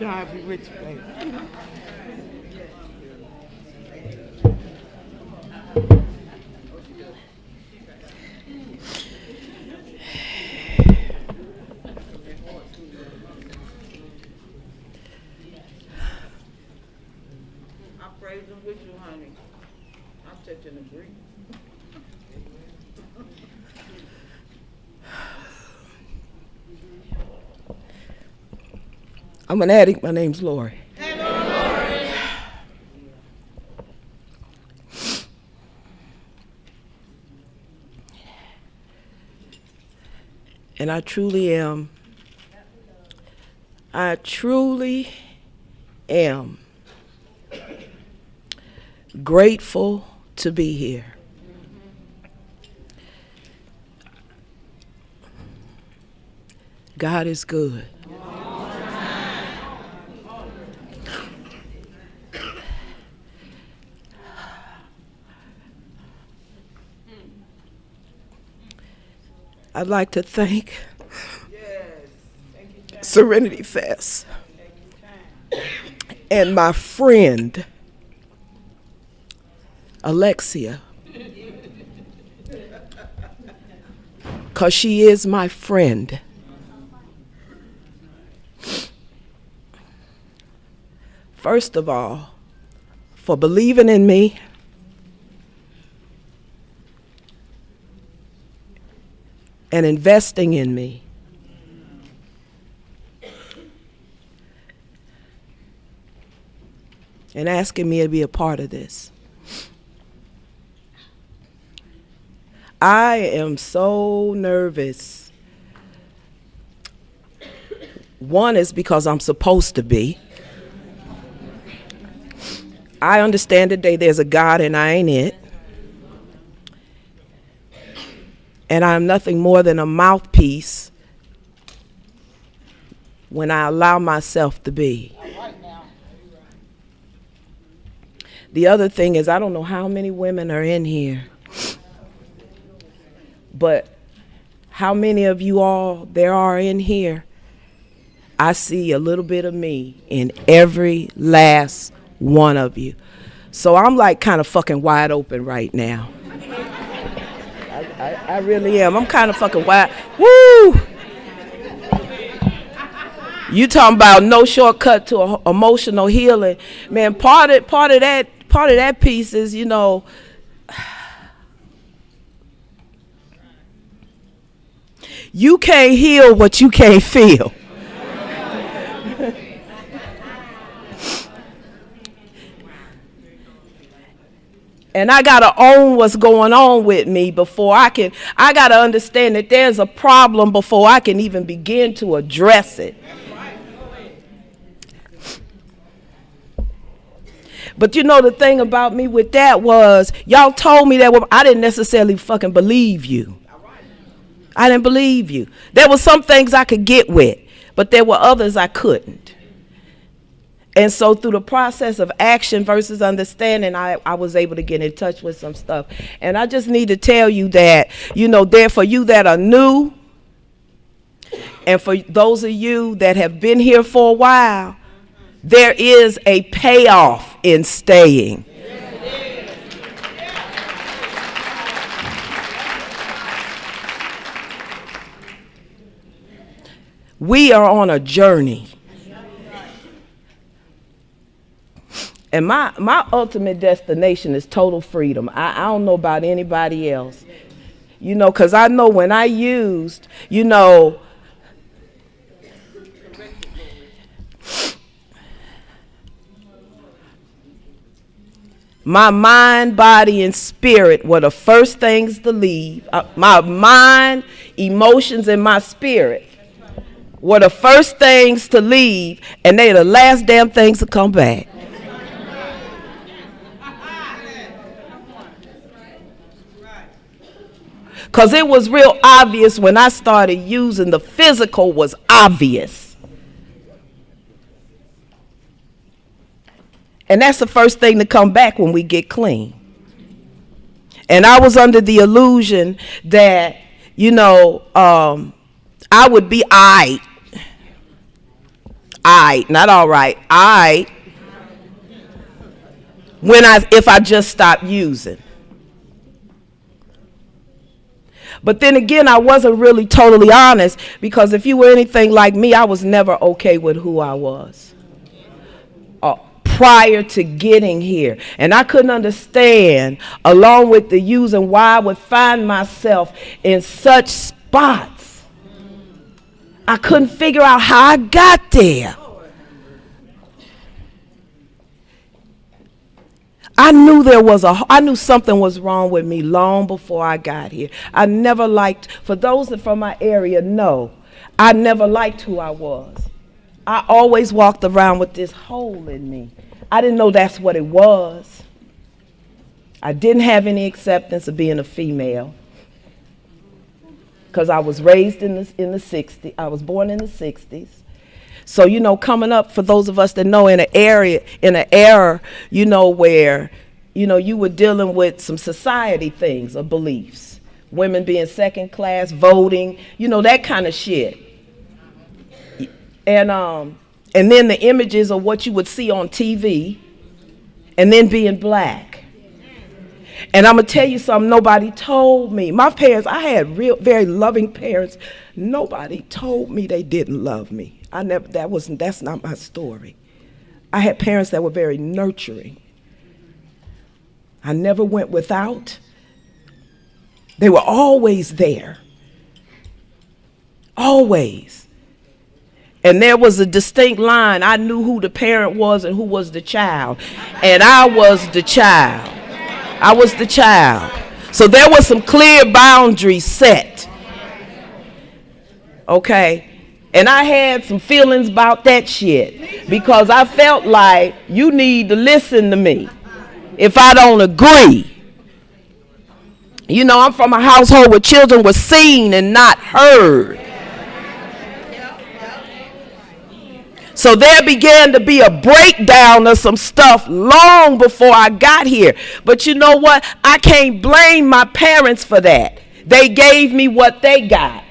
God be with you, baby. I praise him with you, honey. I'm touching the agree. I'm an addict. My name's Lori. And I truly am grateful to be here. God is good. I'd like to thank Serenity Fest and my friend Alexia, because she is my friend. First of all, for believing in me, and investing in me. And asking me to be a part of this. I am so nervous. One is because I'm supposed to be. I understand today there's a God and I ain't it. And I'm nothing more than a mouthpiece when I allow myself to be. The other thing is, I don't know how many women are in here, but how many of you all there are in here, I see a little bit of me in every last one of you. So I'm like kind of fucking wide open right now. I really am. I'm kind of fucking wide. Woo! You talking about no shortcut to emotional healing. Man, part of that piece is, you know, you can't heal what you can't feel. And I gotta own what's going on with me before I gotta understand that there's a problem before I can even begin to address it. But you know, the thing about me with that was, y'all told me that I didn't necessarily fucking believe you. I didn't believe you. There were some things I could get with, but there were others I couldn't. And so through the process of action versus understanding, I was able to get in touch with some stuff. And I just need to tell you that, you know, there for you that are new, and for those of you that have been here for a while, there is a payoff in staying. We are on a journey. And my ultimate destination is total freedom. I don't know about anybody else. You know, because I know when I used, you know, my mind, body, and spirit were the first things to leave. My mind, emotions, and my spirit were the first things to leave, and they're the last damn things to come back. Because it was real obvious when I started using, the physical was obvious. And that's the first thing to come back when we get clean. And I was under the illusion that, you know, I would be Not all right. If I just stop using. But then again, I wasn't really totally honest, because if you were anything like me, I was never okay with who I was prior to getting here. And I couldn't understand, along with the using, why I would find myself in such spots. I couldn't figure out how I got there. I knew something was wrong with me long before I got here. I never liked, for those that from my area know, I never liked who I was. I always walked around with this hole in me. I didn't know that's what it was. I didn't have any acceptance of being a female, because I was raised in the 60s. I was born in the 60s. So, you know, coming up, for those of us that know, in an era, you know, where, you know, you were dealing with some society things or beliefs. Women being second class, voting, you know, that kind of shit. And then the images of what you would see on TV, and then being black. And I'm going to tell you something nobody told me. My parents, I had very loving parents. Nobody told me they didn't love me. That's not my story. I had parents that were very nurturing. I never went without. They were always there. Always. And there was a distinct line. I knew who the parent was and who was the child. And I was the child. I was the child. So there was some clear boundaries set. Okay? And I had some feelings about that shit, because I felt like you need to listen to me if I don't agree. You know, I'm from a household where children were seen and not heard. So there began to be a breakdown of some stuff long before I got here. But you know what? I can't blame my parents for that. They gave me what they got.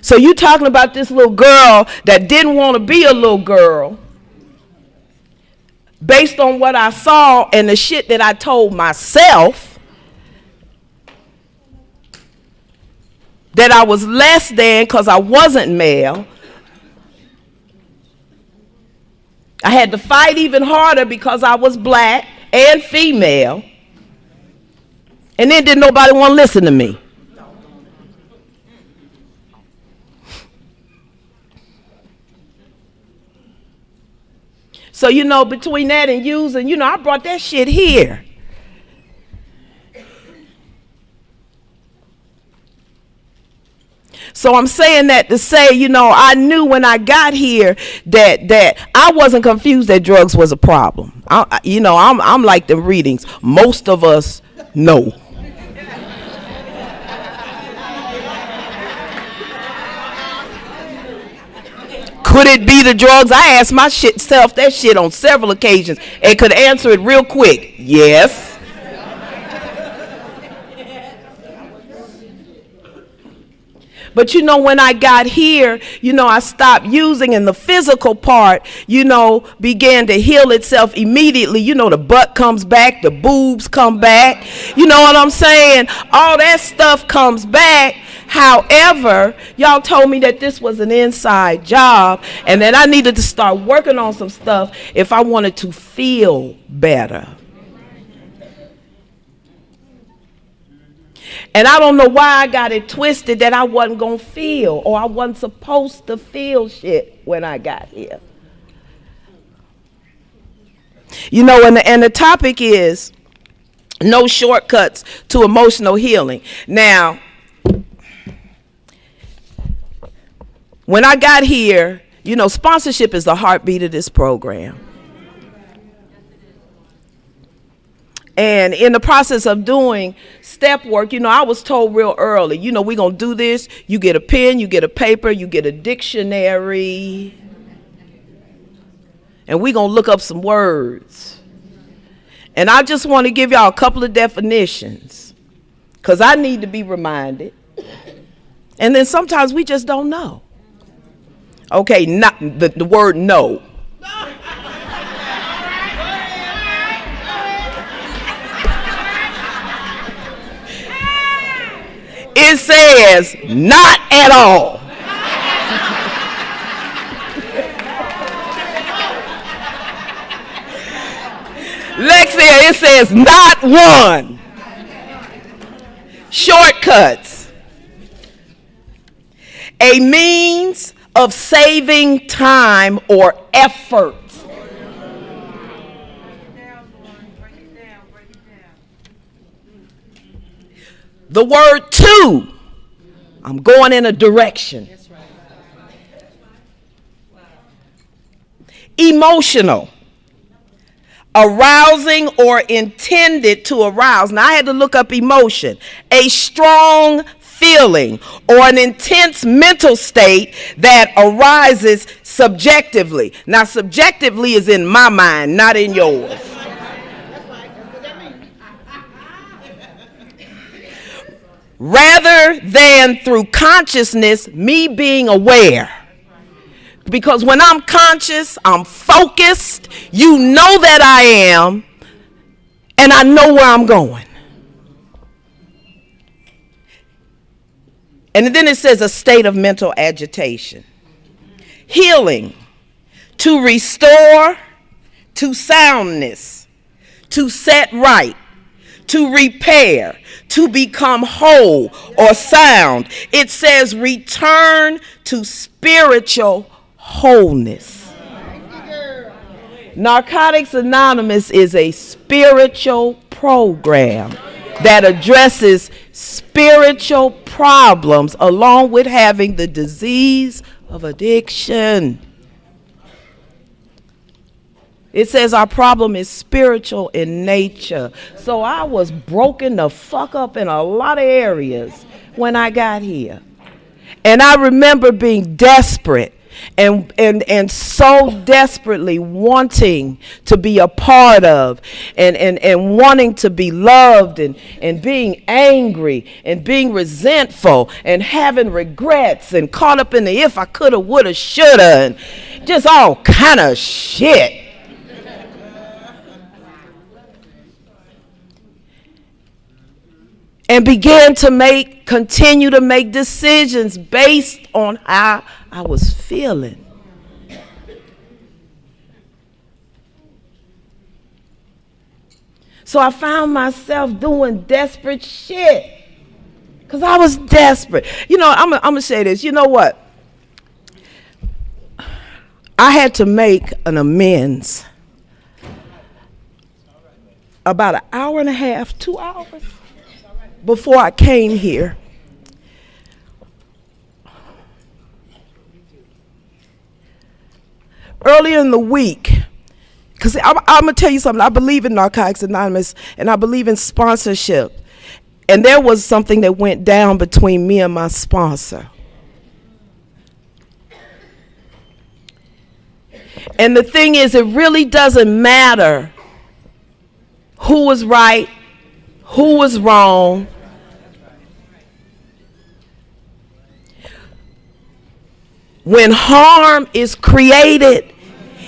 So you talking about this little girl that didn't want to be a little girl, based on what I saw and the shit that I told myself, that I was less than because I wasn't male. I had to fight even harder because I was black and female. And then didn't nobody want to listen to me. So, you know, between that and using, you know, I brought that shit here. So I'm saying that to say, you know, I knew when I got here that I wasn't confused that drugs was a problem. I'm like the readings. Most of us know. Could it be the drugs? I asked myself that shit on several occasions and could answer it real quick. Yes. But you know, when I got here, you know, I stopped using, and the physical part, you know, began to heal itself immediately. You know, the butt comes back, the boobs come back. You know what I'm saying? All that stuff comes back. However, y'all told me that this was an inside job and that I needed to start working on some stuff if I wanted to feel better. And I don't know why I got it twisted that I wasn't going to feel, or I wasn't supposed to feel shit when I got here. You know, and the topic is no shortcuts to emotional healing. Now, when I got here, you know, sponsorship is the heartbeat of this program. And in the process of doing step work, you know, I was told real early, you know, we're going to do this. You get a pen, you get a paper, you get a dictionary. And we're going to look up some words. And I just want to give y'all a couple of definitions, because I need to be reminded. And then sometimes we just don't know. Okay, not the word no. It says not at all. Lexia, it says not one. Shortcuts. A means of saving time or effort. The word to, I'm going in a direction. Emotional. Arousing or intended to arouse. Now I had to look up emotion. A strong feeling or an intense mental state that arises subjectively. Now subjectively is in my mind, not in yours. Rather than through consciousness, me being aware. Because when I'm conscious, I'm focused, you know that I am, and I know where I'm going. And then it says a state of mental agitation. Healing, to restore, to soundness, to set right, to repair, to become whole or sound. It says return to spiritual wholeness. Narcotics Anonymous is a spiritual program that addresses spiritual problems along with having the disease of addiction. It says our problem is spiritual in nature. So I was broken the fuck up in a lot of areas when I got here. And I remember being desperate and so desperately wanting to be a part of and wanting to be loved and being angry and being resentful and having regrets and caught up in the if I coulda, woulda, shoulda and just all kind of shit. And began to continue to make decisions based on how I was feeling. So I found myself doing desperate shit. Because I was desperate. You know, I'm going to say this. You know what? I had to make an amends about an hour and a half, 2 hours before I came here. Earlier in the week, because I'm going to tell you something. I believe in Narcotics Anonymous, and I believe in sponsorship. And there was something that went down between me and my sponsor. And the thing is, it really doesn't matter who was right, who was wrong. When harm is created,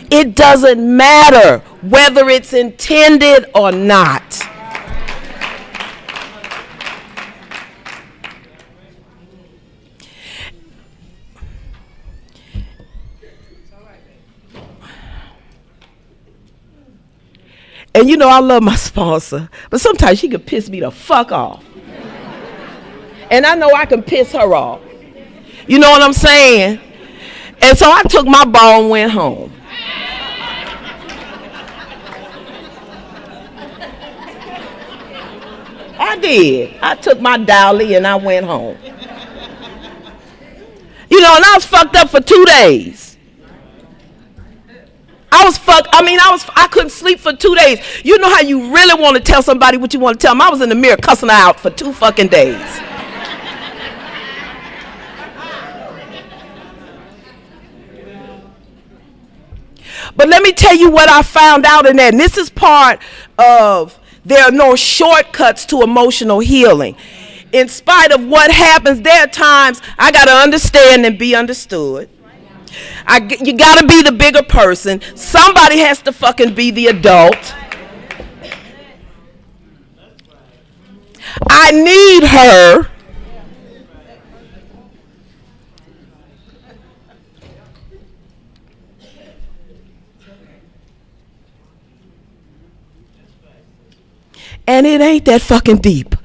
it doesn't matter whether it's intended or not. And you know I love my sponsor, but sometimes she could piss me the fuck off. And I know I can piss her off. You know what I'm saying? And so I took my ball and went home. I did. I took my dolly and I went home. You know, and I was fucked up for 2 days. I couldn't sleep for 2 days. You know how you really want to tell somebody what you want to tell them? I was in the mirror cussing her out for 2 fucking days. But let me tell you what I found out in that. And this is part of there are no shortcuts to emotional healing. in spite of what happens, there are times I got to understand and be understood. You got to be the bigger person. Somebody has to fucking be the adult. I need her. And it ain't that fucking deep.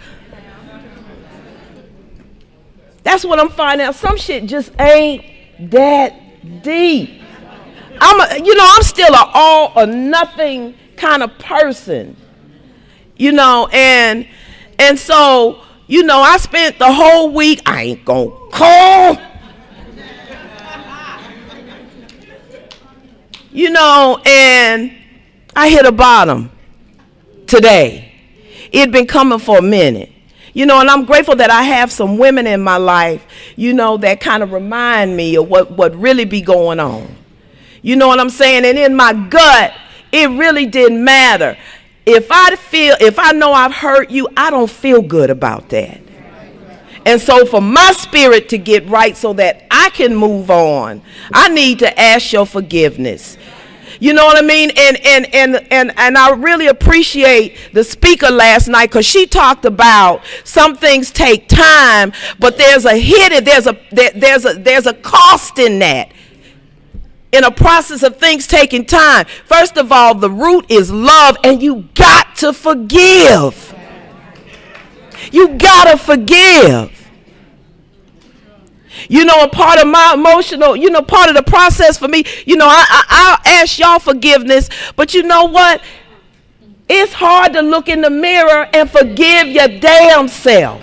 That's what I'm finding out. Some shit just ain't that deep. I'm still an all or nothing kind of person. And so, I spent the whole week, I ain't gonna call. And I hit a bottom today. It'd been coming for a minute. And I'm grateful that I have some women in my life, that kind of remind me of what really be going on. You know what I'm saying? And in my gut, it really didn't matter. If I know I've hurt you, I don't feel good about that. And so for my spirit to get right so that I can move on, I need to ask your forgiveness. You know what I mean? And I really appreciate the speaker last night, because she talked about some things take time, but there's a cost in that. In a process of things taking time. First of all, the root is love, and you got to forgive. You got to forgive. A part of my emotional, part of the process for me, I'll ask y'all forgiveness, but you know what? It's hard to look in the mirror and forgive your damn self.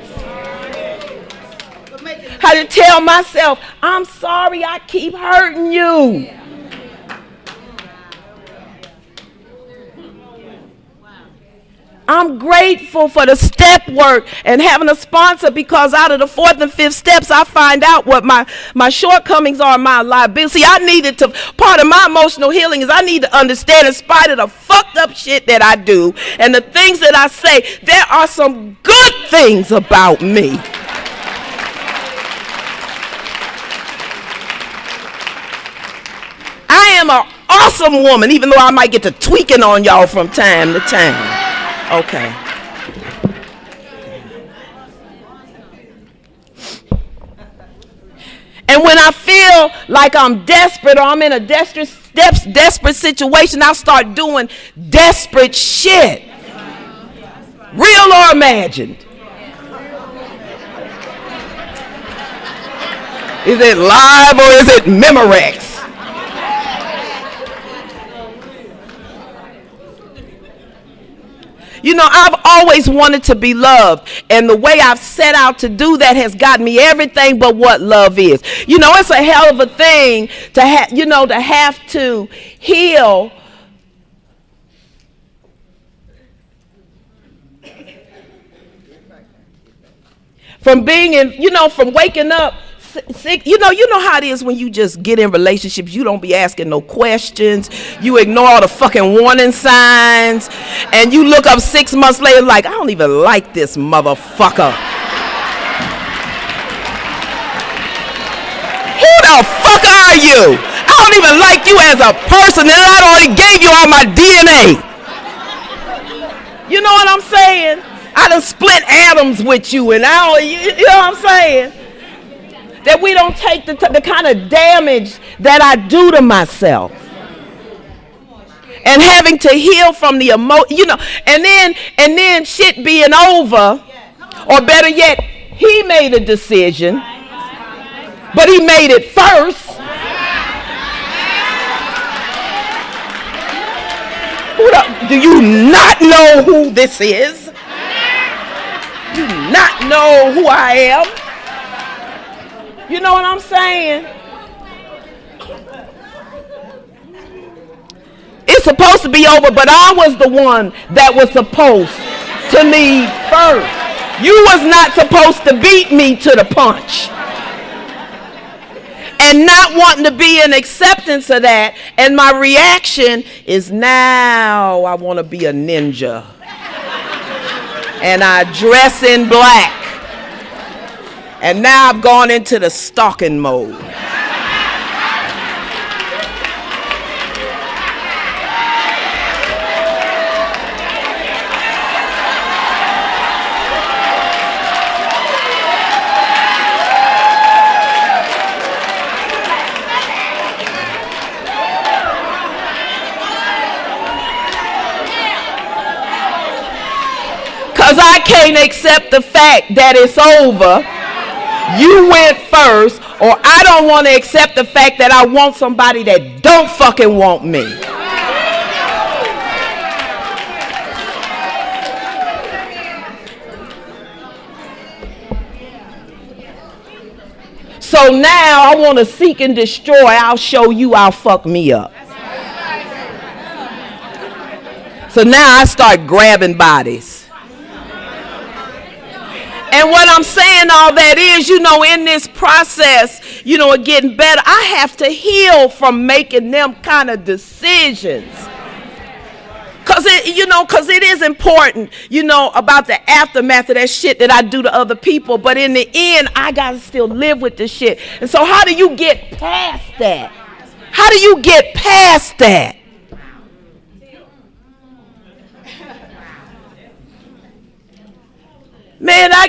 How to tell myself, I'm sorry I keep hurting you. I'm grateful for the step work and having a sponsor, because out of the 4th and 5th steps, I find out what my shortcomings are, my liability. See, part of my emotional healing is I need to understand, in spite of the fucked up shit that I do and the things that I say, there are some good things about me. I am an awesome woman, even though I might get to tweaking on y'all from time to time. Okay. And when I feel like I'm desperate, or I'm in a desperate situation, I'll start doing desperate shit. Real or imagined. Is it live or is it Memorex? I've always wanted to be loved, and the way I've set out to do that has gotten me everything but what love is. It's a hell of a thing to have to heal from being from waking up sick. You know how it is when you just get in relationships. You don't be asking no questions. You ignore all the fucking warning signs, and you look up 6 months later like, I don't even like this motherfucker. Who the fuck are you? I don't even like you as a person, and I already gave you all my DNA. You know what I'm saying? I done split atoms with you, and you know what I'm saying? That we don't take the kind of damage that I do to myself. And having to heal from the emotion, and then shit being over, or better yet, he made a decision, but he made it first. Do you not know who this is? Do you not know who I am? You know what I'm saying? It's supposed to be over, but I was the one that was supposed to leave first. You was not supposed to beat me to the punch. And not wanting to be in acceptance of that, and my reaction is, now I want to be a ninja. And I dress in black. And now I've gone into the stalking mode. Because I can't accept the fact that it's over. You went first, or I don't want to accept the fact that I want somebody that don't fucking want me. So now I want to seek and destroy. I'll show you I'll fuck me up. So now I start grabbing bodies. And what I'm saying all that is, in this process, of getting better, I have to heal from making them kind of decisions. Because it is important, about the aftermath of that shit that I do to other people. But in the end, I got to still live with this shit. And so how do you get past that? How do you get past that? Man, I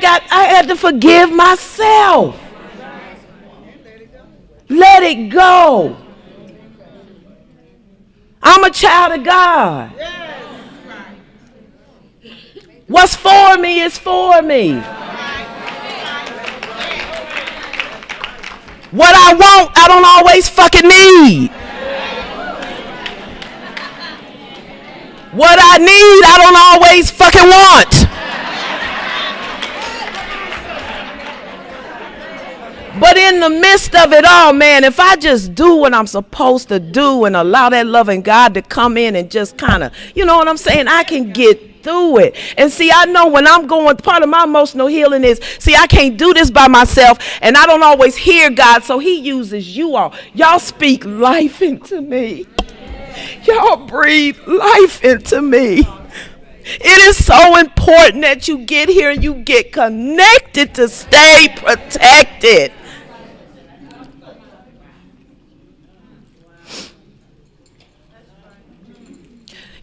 had to forgive myself. Let it go. I'm a child of God. What's for me is for me. What I want, I don't always fucking need. What I need, I don't always fucking want. But in the midst of it all, man, if I just do what I'm supposed to do and allow that loving God to come in and just kind of, I can get through it. And see, I know when I'm going, part of my emotional healing is, I can't do this by myself, and I don't always hear God, so he uses you all. Y'all speak life into me. Y'all breathe life into me. It is so important that you get here and you get connected to stay protected.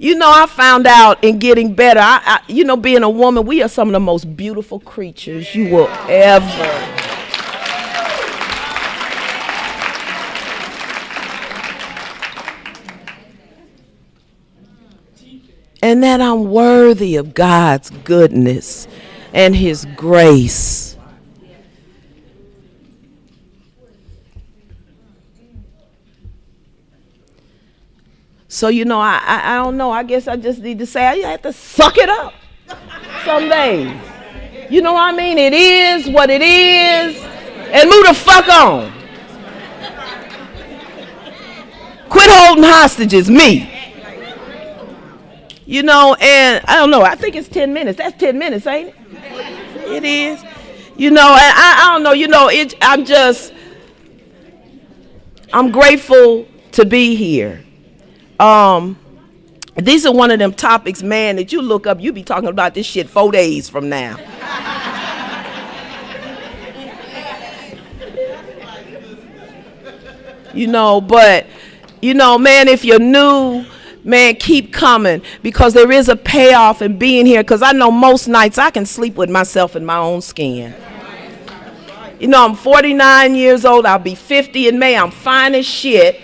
I found out in getting better, being a woman, we are some of the most beautiful creatures you will ever. And that I'm worthy of God's goodness and his grace. So, I don't know. I guess I just need to say I have to suck it up some days. You know what I mean? It is what it is. And move the fuck on. Quit holding hostages, me. And I don't know. I think it's 10 minutes. That's 10 minutes, ain't it? It is. And I don't know. I'm grateful to be here. These are one of them topics, man, that you look up, you be talking about this shit 4 days from now. But, man, if you're new, man, keep coming, because there is a payoff in being here, because I know most nights I can sleep with myself in my own skin. I'm 49 years old. I'll be 50 in May. I'm fine as shit.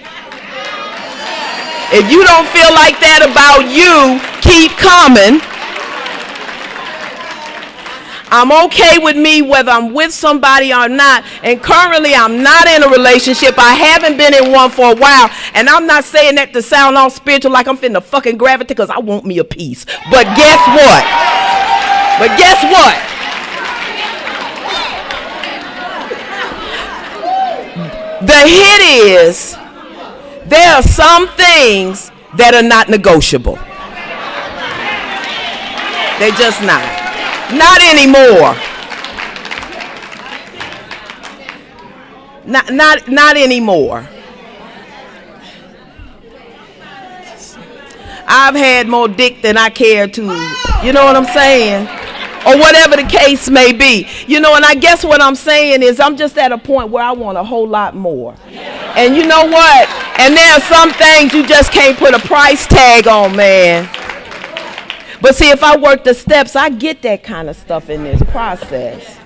If you don't feel like that about you, keep coming. I'm okay with me whether I'm with somebody or not. And currently I'm not in a relationship. I haven't been in one for a while. And I'm not saying that to sound all spiritual like I'm finna fucking gravitate, because I want me a piece. But guess what? The hit is, there are some things that are not negotiable. They're just not. Not anymore. Not anymore. I've had more dick than I care to. You know what I'm saying? or whatever the case may be. You know, and I guess what I'm saying is I'm just at a point where I want a whole lot more. And you know what? And there are some things you just can't put a price tag on, man. But see, if I work the steps, I get that kind of stuff in this process.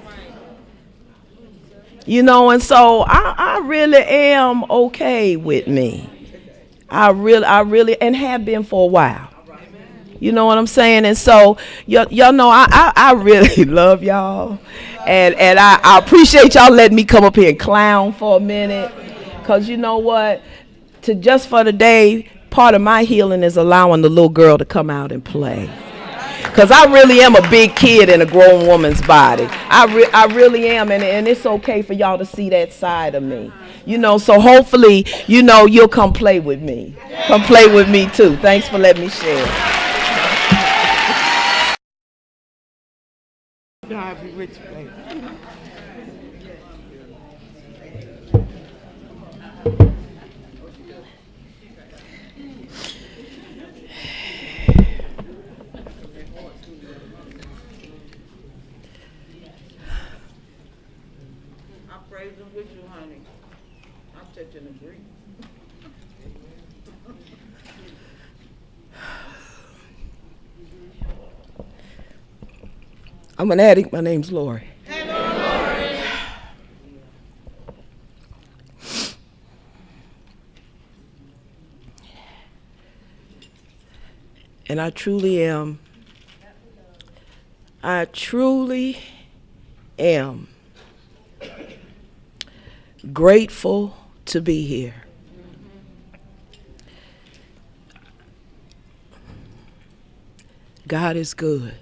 You know, and so I really am okay with me. I really, and have been for a while. You know what I'm saying? And so, y'all know, I really love y'all. And I appreciate y'all letting me come up here and clown for a minute. Because you know what? Just for the day, part of my healing is allowing the little girl to come out and play. Because I really am a big kid in a grown woman's body. I really am. And it's okay for y'all to see that side of me. You know, so hopefully, you know, you'll come play with me. Come play with me, too. Thanks for letting me share. God be with you, baby. I'm praising with you, honey. I'm touching the agree. I'm an addict. My name's Lori. Hello, Lori. And I truly am grateful to be here. God is good.